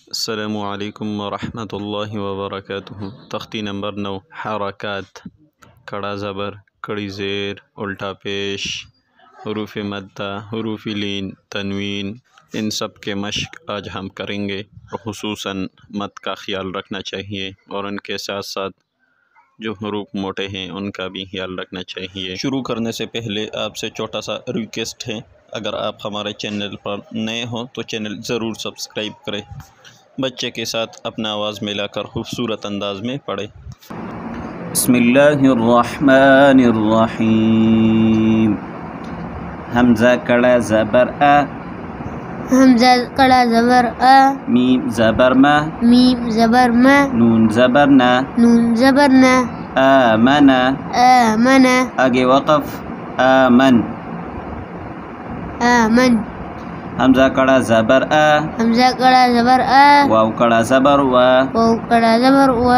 السلام علیکم ورحمۃ اللہ وبرکاتہ۔ تختی نمبر 9 حرکات، کڑا زبر، کڑی زیر، الٹا پیش، حروف مدہ، حروف لین، تنوین، ان سب کے مشق آج ہم کریں گے۔ خصوصاً مد کا خیال رکھنا چاہیے اور ان کے ساتھ ساتھ جو حروف موٹے ہیں ان کا بھی خیال رکھنا چاہیے۔ شروع کرنے سے پہلے آپ سے چھوٹا سا ریکویسٹ ہے، اگر آپ ہمارے چینل پر نئے ہوں تو چینل ضرور سبسکرائب کریں، بچے کے ساتھ اپنا آواز ملا کر خوبصورت انداز میں پڑھیں۔ بسم اللہ الرحمن الرحیم۔ حمزہ کڑا زبر ا، حمزہ کڑا زبر ا، میم زبر م، میم زبر م، نون زبر ن، نون زبر ن، آمن، آمن، آگے وقف، آمن۔ آمن۔ حمزہ کڑا زبر ا، حمزہ کڑا زبر ا، واو کڑا زبر و، واو کڑا زبر و،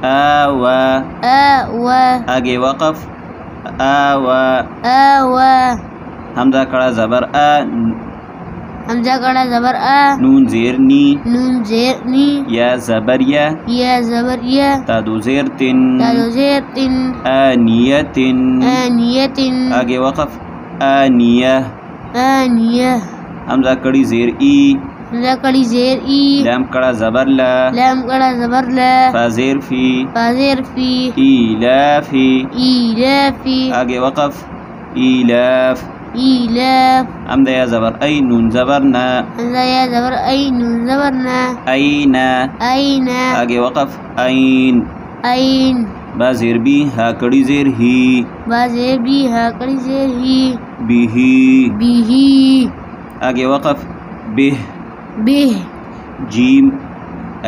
آو، آو، آگے وقف، آو۔ آو۔ حمزہ کڑا زبر ا، حمزہ کڑا زبر ا، نون زیر نی، نون زیر نی، یا زبر یا، یا زبر یا، تا دو زیر تن، دال زیر تن، آنیت، آنیت، آگے وقف، آنیہ۔ آنیہ۔ حمزہ کڑی زیر ای، حمزہ کڑی زیر ای، لام کڑا زبر لا، لام کڑا زبر لا، فا زیر فی، فا زیر فی، ایلافی، ایلافی، آگے وقف، ایلاف۔ ایلاف۔ حمزہ یا زبر ای، نون زبر نا، حمزہ یا زبر ای، نون زبر نا، اینا، اینا، آگے وقف، این۔ این۔ با زیر بی، ہا کڑی زیر ہی، با زیر بی، ہا کڑی زیر ہی، بیہی، بیہی، آگے وقف، بہ۔ بہ۔ جیم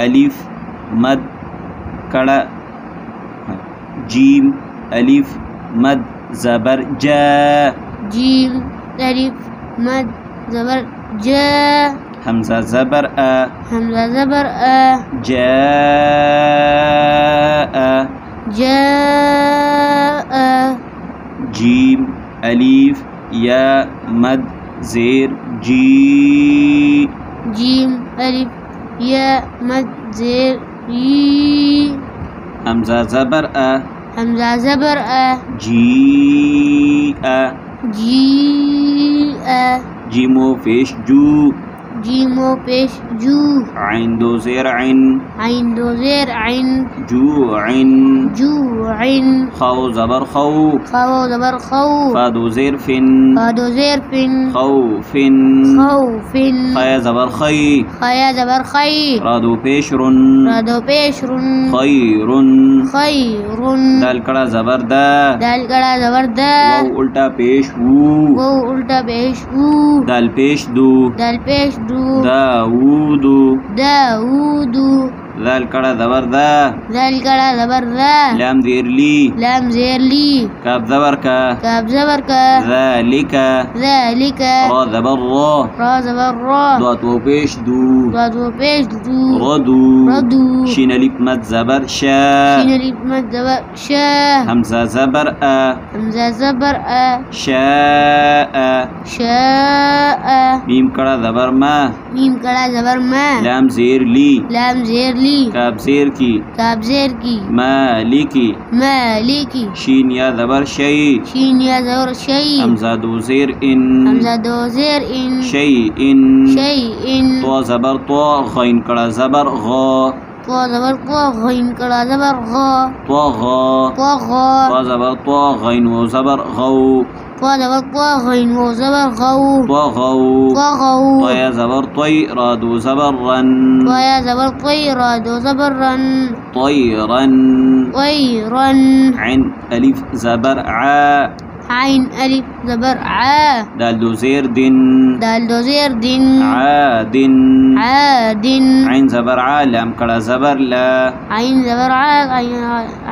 الف مد کڑا، جیم الف مد زبر جا، جیم الف مد زبر جا، حمزہ زبر ا، حمزہ زبر ا، جاء، جاء، جیم الف یا مد زیر جی، جیم الف یا مد زیر ی، حمزہ زبر ا، حمزہ زبر ا، جی ا، جی ا، جیمو پیش جو، جیمو پیش جو، عین دو زیر عین، عین دو زیر عین، جو عین، جو عین، خاء زبر خو، خاء زبر خو، فا دو زیر فن، فا دو زیر فن، خوفن، خوفن، خیا زبر خی، خیا زبر خی، را دو پیش رن، را دو پیش رن، خیرن، خیرن، دال کڑا زبر دا، دال کڑا زبر دا، واو الٹا پیش وو، وہ الٹا پیش او، دال پیش دو، دال پیش دو، داود، داود، دال کڑا زبر دا، دال کڑا زبر دا، لام زیر لی، لام زیر لی، کاف زبر کا، کاف زبر کا، ذالک، ذالک، را زبر را، را زبر را، ضاد و پیش دو، ضاد و پیش دو، ردو، ردو، شین الف مد زبر شا، شین الف مد زبر شا، حمزہ زبر ا، حمزہ زبر ا، شاء، شاء، میم کڑا زبر ما، میم کڑا زبر ما، لام زیر لی، لام زیر لی، کاف زیر کی، کاف زیر کی، مالکی، مالکی، شین یا زبر شی، شین یا زبر شی، حمزہ دو زیر ان، حمزہ دو زیر ان، شی ان، شیء، تو زبر تو، غین کڑا زبر غا، تو زبر تو، غین کڑا زبر غا، تو غا، تو غا، تو زبر تو، غین و زبر غو، تو زبر تو، غین و زبر غو، تو غو، تو غو، تو یا زبر طی، را دو زبر رن، تو یا زبر طی، را دو زبر رن، طیرن، طیرن، عین الف زبر ع، عین الف زبر ع، دال دو زیر دن، دال دو زیر دن، عادن، عادن، عین زبر ع، لام کڑا زبر لا، عین زبر ع،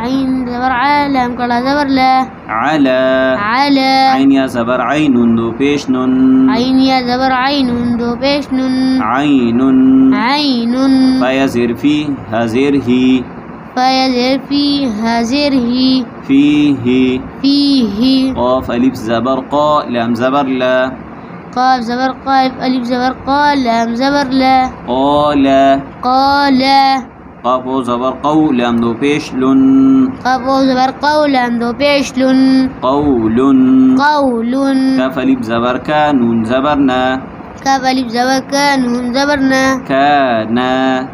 عین زبر ع، لام کڑا زبر لا، علا، علا، عین یا زبر عین، نون دو پیش نن، عین یا زبر عین، نون دو پیش نن، عین، عین، فا یا زیر فی، ہا زیر ہی، فا یا زیر فی، ہا زیر ہی، فیہ، فیہ، قاف الف زبر قا، لام زبر لا، قاف زبر قاف ألف زبر قال لام زبر لا قال قال قاف واو زبر قو لام دو پیش لن قاف واو زبر قول لام دو پیش لن قول قول كاف ألف زبر كا نون زبر نا كاف ألف زبر كا نون زبر نا كان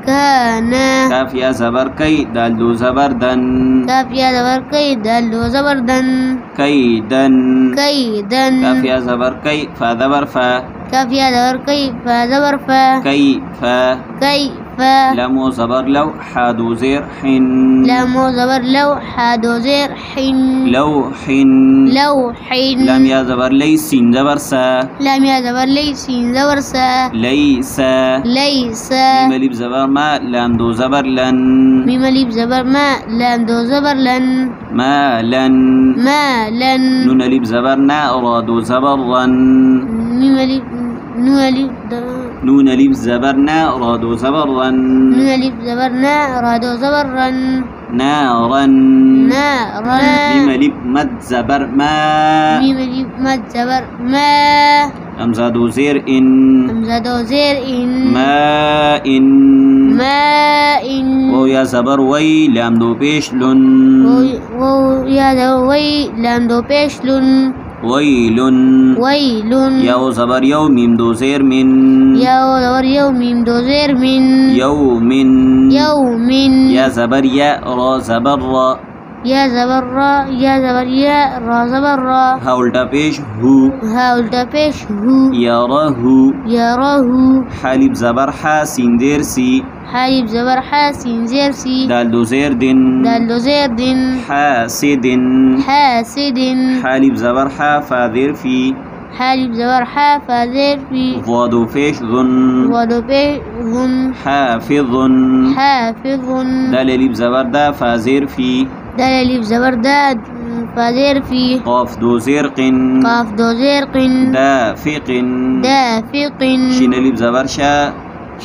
كان كاف يا زبر كي دال دو زبر دن كاف يا زبر كي دال دو زبر دن كيدا كيدا كاف يا زبر كي فا زبر فا كاف يا زبر كي فا زبر فا كيف كيف لام واو زبر لو حادو زير حن لام واو زبر لو حادو زير حن لوح لوح لام يا زبر لي سين زبر سا لام يا زبر لي سين زبر سا ليس ليس ميم ألف زبر ما لام دو زبر لن ميم ألف زبر ما لام دو زبر لن مالا مالا نون ألف زبر نا را دو زبر رن ميم ألف نون ألف نون ألف زبر نا را دو زبر رن نون ألف زبر نا را دو زبر رن نارا نارا ميم ألف مد زبر ما ميم ألف مد زبر ما همزة دو زير إن همزة دو زير إن ماء ماء واو يا زبر وي لام دو پیش لن وو يا دوي لام دو پیش لن ويل ويل يا واو زبر يو ميم دو زير من يا دور يوم ميم دو زير من يوم يوم يا زبر يا را زبر را يا زبر را يا زبر يا را زبر را ها الٹا پیش هو ها الٹا پیش هو يراه يراه حالب زبر حا سين دير سي حالب زبر حاسين زير سي دال دو زير دن دال دو زير دن حاسد حاسد حالب زبر حا فاذر في حالب زبر حا فازير في ضاد فيش ظن ودو بي ظن حافظ حافظ دال ألف زبر دا فازر في دال ألف زبر داد فازير في قاف دو زرق قاف دو زرق دافق دافق شين ألف زبر شا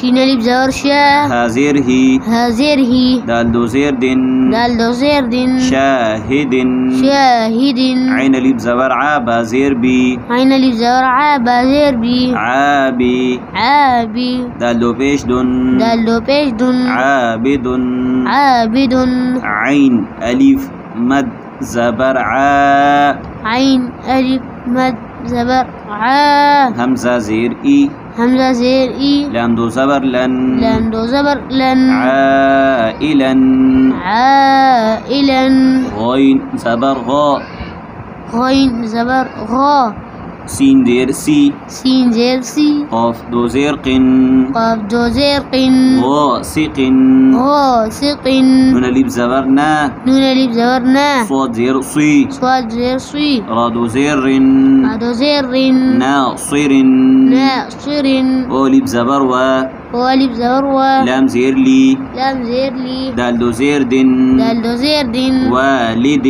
شين ألف زبر شا هازره هازره دال دو زير دن دال دو زير دن شاهد شاهد عين ألف زبر عا بازير بي عين ألف زبر عا بازير بي عابي عابي دال دو پیش دن دال دو پیش دن عابد عابد عين ألف مد زبر عا عين ألف مد زبر عا همزة زير إي همزة زير إي لام دو زبر لن لام دو زبر لن عائلا عائلا غين زبر غا غين زبر غا سين دير سي سين زير سي قاف دو زرق قاف دو زرق غاسق غاسق نون ألف زبر نا نون ألف زبر نا صاد زير صي صاد زير صي را دو زر عدو زر ناصر ناصر ألف زبر و والف زبر و لام زير لي لام زير لي دال دو زير دن دال دو زير دن والد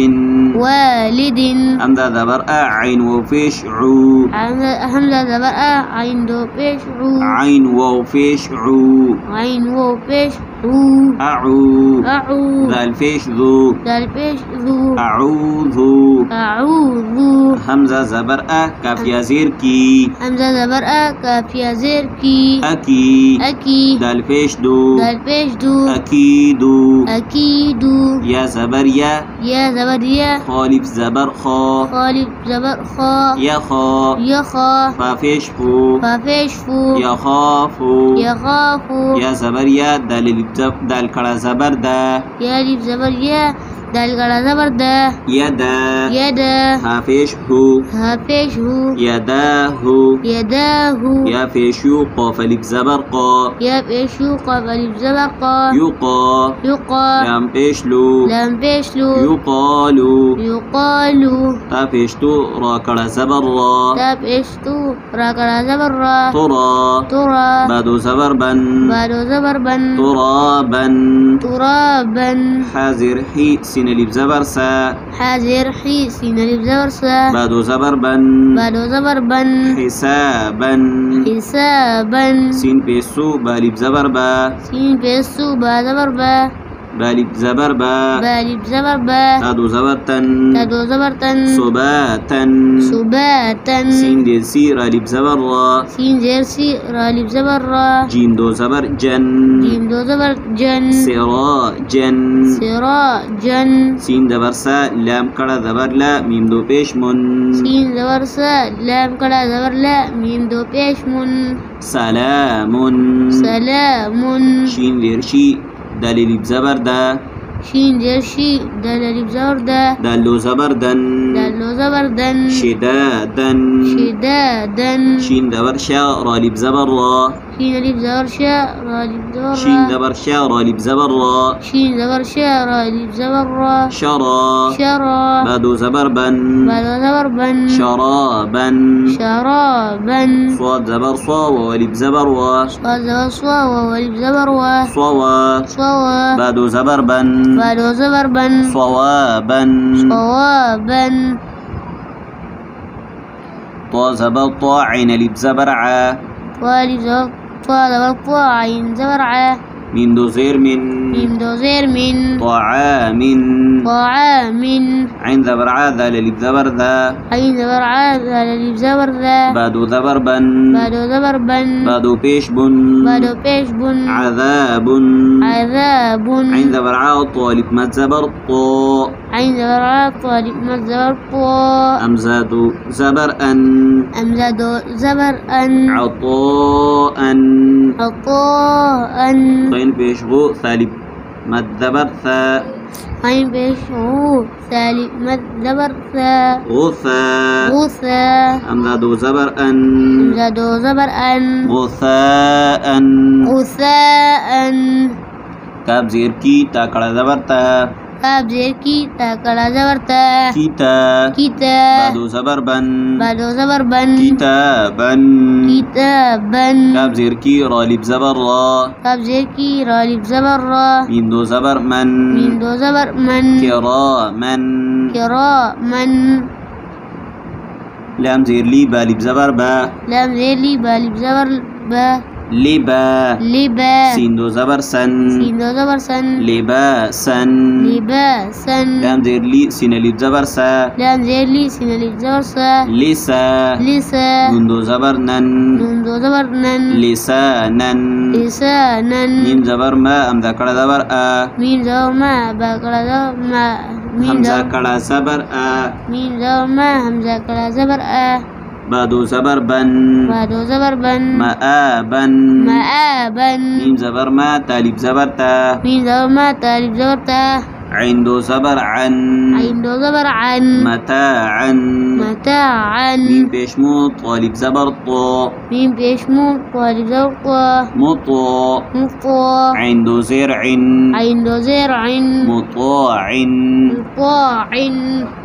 والد همزة زبر عين وفيش عو همزة زبر عين دو پیش عو عين وفيش عو عين و پیش عو أعو أعو ذال فيش ذو دال پیش ذو أعوذ أعوذ همزة زبر كاف يا زير كي همزة زبر كافية زير كي أكي أكي دال فيش دو دال پیش دو أكيد أكيد يا زبر يا زبر يا خالف زبر خا خالف زبر خا يخا يخا فافيش فو فافيش فو يخاف يخاف يا زبر يا دال كڑا زبر دا يا لف زبر يا دال گڑا زبر دا يدا يدا هافيش هو هافيش هو يداه يداه يا فيشو قاف ألف زبر قا يا بيشو قاف ألف زبر قا يقا يقا لام بيشلو لام بيشلو يقال يقال تا فيشتو را كڑا زبر را تاب اشتو را گڑا زبر را ترى ترى بادو زبر بن بادو زبر بن ترابا ترابا حازر حي سين ألف زبر سا حازر حي سين ألف زبر سا بادو زبر بن بادو زبر بن حسابا حسابا سين بيسو بالف زبر با سين بيسو با زبر با بالب زبر با بالب زبر با تادو زبر تن تدو زبر تن صباتا سباتا سين دير سي رالب زبر را سين زير سي رالب زبر را جيم دو زبر جن جيم دو زبر جن سراجا سراجا سين دبر سا لام کڑا زبر لا ميم دو پیش من سين زبر سا لام کڑا زبر لا ميم دو پیش من سلام سلام شين دير شي دال لب زبر دا شين زير شي دال لب زبر دا دال لو زبر دن دالو زبر دن شدادا شدادا شين دبر شا را لب زبر را شين لب زبر شا رالب زبر شين را دبر شا را لب زبر را شين زبر شا رالب زبر را شرا شرا بادو زبر بن بادو زبر بن شرابا شرابا صاد زبر صا ولب زبر و صاد زبر صوا وولب زبر و صوا صوا بادو زبر بن بادو زبر بن صوابا صوابا طا زبر طا عين لب زبر ع طالب زبر طا زبر طا عين زبر ع ميم دو زير من ميم دو زير من طعام طعام عين زبر ع ذا لب زبر ذا عين زبر ع لب زبر ذا بادو زبر بن بادو زبر بن بادو پیش بن بادو پیش بن عذاب عذاب عين زبر ع طالب مد زبر طا عين زبر ع طالب مد زبر طا أمزاد زبر أن أمزاد زبر أن عطاء عطاء طين پیش غو ثالب مد زبر ثا عين پیش عو ثالب مد زبر ثا غثا غثا أمزاد زبر أن أمزاد زبر أن غثاء غثاء كاب زير کی تا کڑا زبر تا كاب زير كي تا كلا زبر تا كتا كتا بادو زبر بن بادو زبر بن كتابا كتابا كاب زير کی رالب زبر را كاب زير كي رالب زبر را ميم دو زبر من ميم دو زبر من كراما كراما لام زير لي بالب زبر با لام زير لي بالب زبر با لبا لبا سين دو زبر سن سين دو زبر سن لباسا لباسا لام زير لي سين لب زبر سا لام زير لي سين لب زبر سا لسا لسا نون دو زبر نن نون دو زبر نن لسانا لسانا ميم زبر ما أم ذكر زبر آ ميم زبر ما بكرة زبر ما ميم همزة زبر كڑا زبر آ ميم زبر ما همزة كلا زبر آ بادو زبر بن بادو زبر بن مآبا مآبا ميم زبر ما تالب زبر تا ميم زبر ما تالب زبر تا عين دو زبر عن عين دو زبر عن متاعا متاعا ميم بيشمو طالب زبر طا ميم بيشمو طالب زبر طا مطا مطا عين دو زير عين دو زير عن مطاع مطاع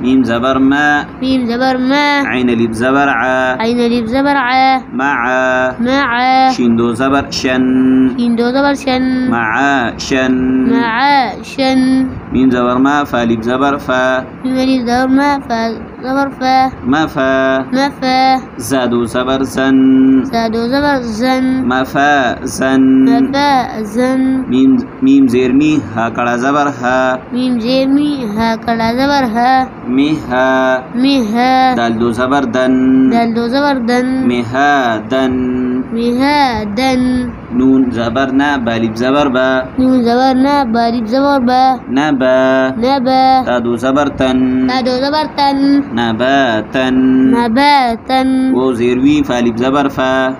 ميم زبر ما ميم زبر ما عين لب زبر ع عين لب زبر ع مع مع شين دو زبر شن شين دو زبر شن معاشا معاشا ميم زبر ما فالب زبر فا ميم لب زبر ما فا زبر فا ما فا ما فا زادو زبر زن زادو زبر زن مفازا مفا زن ميم زير مي ها کڑا زبر ها ميم زير مي ها كلا زبر ها مها مها دال دو زبر دن دال دو زبر دن مهادا مهادا نون زبر نا بالب زبر با نون زبر نا بالب زبر با نبا نبا تادو زبر تن تادو زبر تن نباتا نباتا وزيروي فالب زبر فا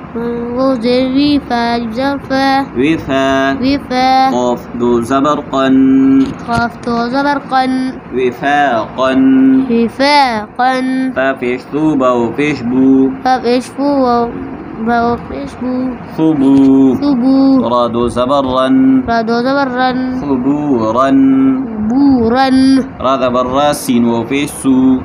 وزيروي فالب زبر فا وفا وفا قاف دو زبر قن قاف تو زبر قن وفاقا وفاقا فافيش ثوبا وفيش بو فاش فو وفاش بو ثبو ثبو رادو زبرا رادو زبرا ثبورا بورا را زبر سين وفيش سو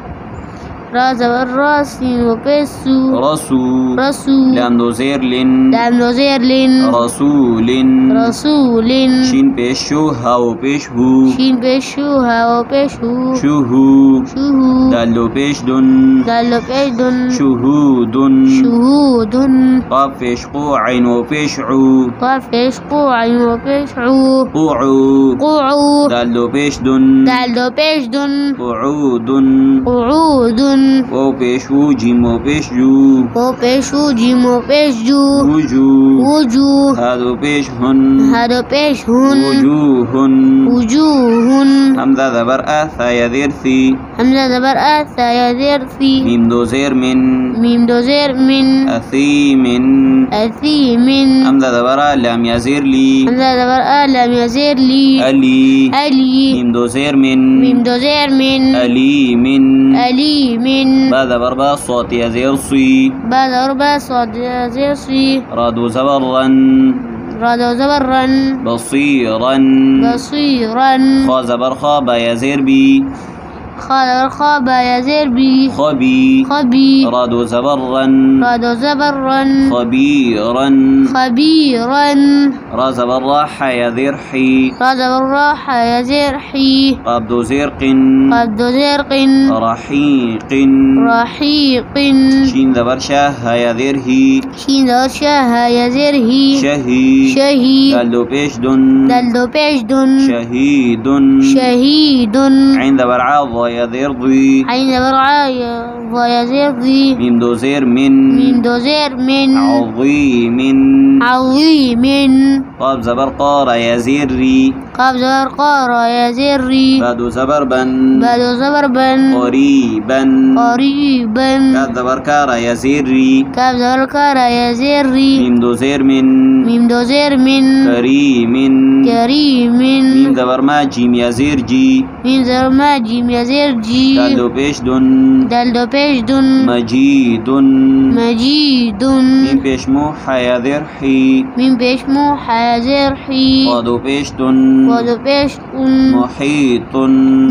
را زبر را سین و پیش سو رسو رسو لام دو زیر لن لام دو زیر لن رسول رسول شین پیش شو ها و پیش هو شین پیش شو ها و پیش هو شهو شهو دال دو پیش دن دال دو پیش دن شهودن شهود قاف پیش قو عین و پیش عو قاف پیش قو عین و پیش عو قوعو قوعو دال دو پیش دن دال دو پیش دن قعودن قعود و پیش و جیم و پیش جو و پیش و جیم و پیش جو وجو وجوه هادو پیش هن هادو پیش هن وجوهن وجوهن همزة زبر آثا يذير ثي همزة زبر آثا يذير ثي ميم دو زير من ميم دو زير من أثي من أثي من همزة زبر لام يزير لي همزة زبر لم يزير لي ألي ألي ميم دو زير من ميم دو زير من ألي من ألي من با زبر با صوت يزير صي بعد أربع صاد يزير صي رادو زبرا رادو زبرا بصيرا بصيرا خا زبر خا با يزير بي خال الخاب يزير بي خبي خبي رادو زبرا رادو زبرا خبيرا خبيرا را زبر راح يذير حي راد الراح يزير حي قاب دو زرق قد زرق رحيق رحيق شين زبر شاه يذير هي شين شاه يزير هي شهي شهي دال دو پیش دن دلدو پیش دن شهيد شهيد عين زبر عاض يذير ضي عين برعاي ويزير ذي ميم دو زير من من دو زير من عظيم عظيم قاب زبر قار يزير ري قاب زبر قار يزير ري بادو زبر بن بدو زبر بن قريبا قريبا كاب زبر كار يزير ري كاب زبر كار يزير ري ميم دو زير من ميم دو زير من كريم كريم ميم زبر ما جيم يزير جي ميم زبر ما جيم يزير جي دال دو پیش دن دلدو پیش دن مجيد مجيد ميم پیش مو حيذير حي من پیش مو حازر حي قادو پیش دن ودو پیش دن محيط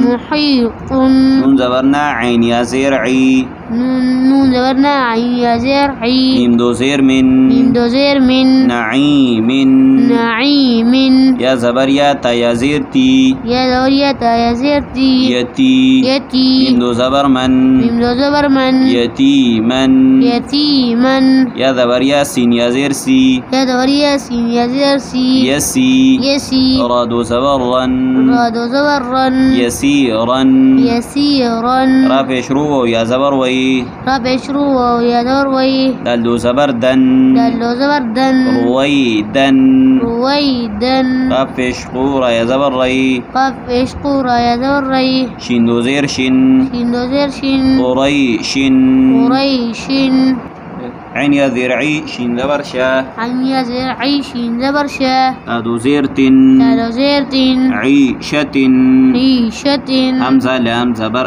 محيط نون زبرنا عين يزير عي نون زبرنا عين يزير حي ميم دو زير من ميم دو زير من نعيم نعيم يا زبر يا تا يزير تي يا دورية يزير تي يتي يتي ميم دو زبر من ميم دو زبر من يتيما يتيما يا زبر يا سين يزير سي يا دورية سين يزير سي يسي يسي رادو زبرا رادو زبرا يسيرا يسيرا رافع شروع يا زبر وي ربع شروع يا دروي دلدو زبردا دلو زبردا رويدا رويدا رافع شقورة يا زبر ري قف اشقورا يا دري شندو زير شن شندو زير شن قريش قريش عين يا ذرعي شين زبر شا عن يزر عيشين زبرشا أدو زيرت دلو زيرتين عيشة عيشة همزة لام زبر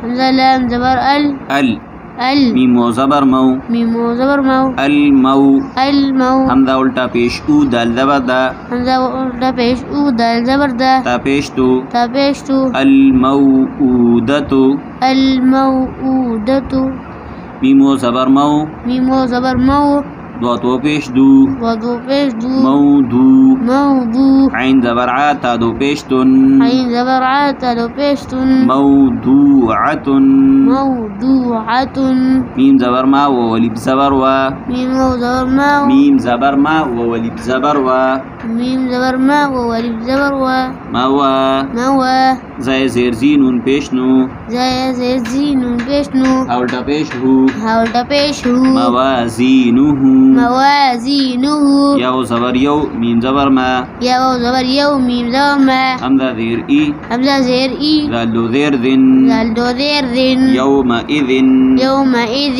همزة لام زبر ال ال ميم زبر مو ميمو زبر مو المو المو همزة أولتا پیش او دل زبر دا همزة دا پیش او دل زبر دا تا پیش تو تا پیش تو الموؤودة الموؤودة ميم زبر مو ميمو زبر مو دواتو پیش دو ودو پیش دو مودو موضوع عين زبر عاتا دو پیش تن عين زبر عاتا دو پیشتن موضوعة موضوعة ميم زبر ما وولي بزبر و ميمو زبر ما ميم زبر ما وولي بزبر و ميم زبر ما وولي زبر و ما و موا زي زير زينون پیش نو زي زينون پیشنو اولتا پیش هو هاولتا پیشو موازينه موازينه يو زبر يو ميم زبر ما يا زبر يو ميم زبر ما همزة ذير اي همزة زير اي لالو ذير ذن دلدو ذير ذن يومئذ يومئذ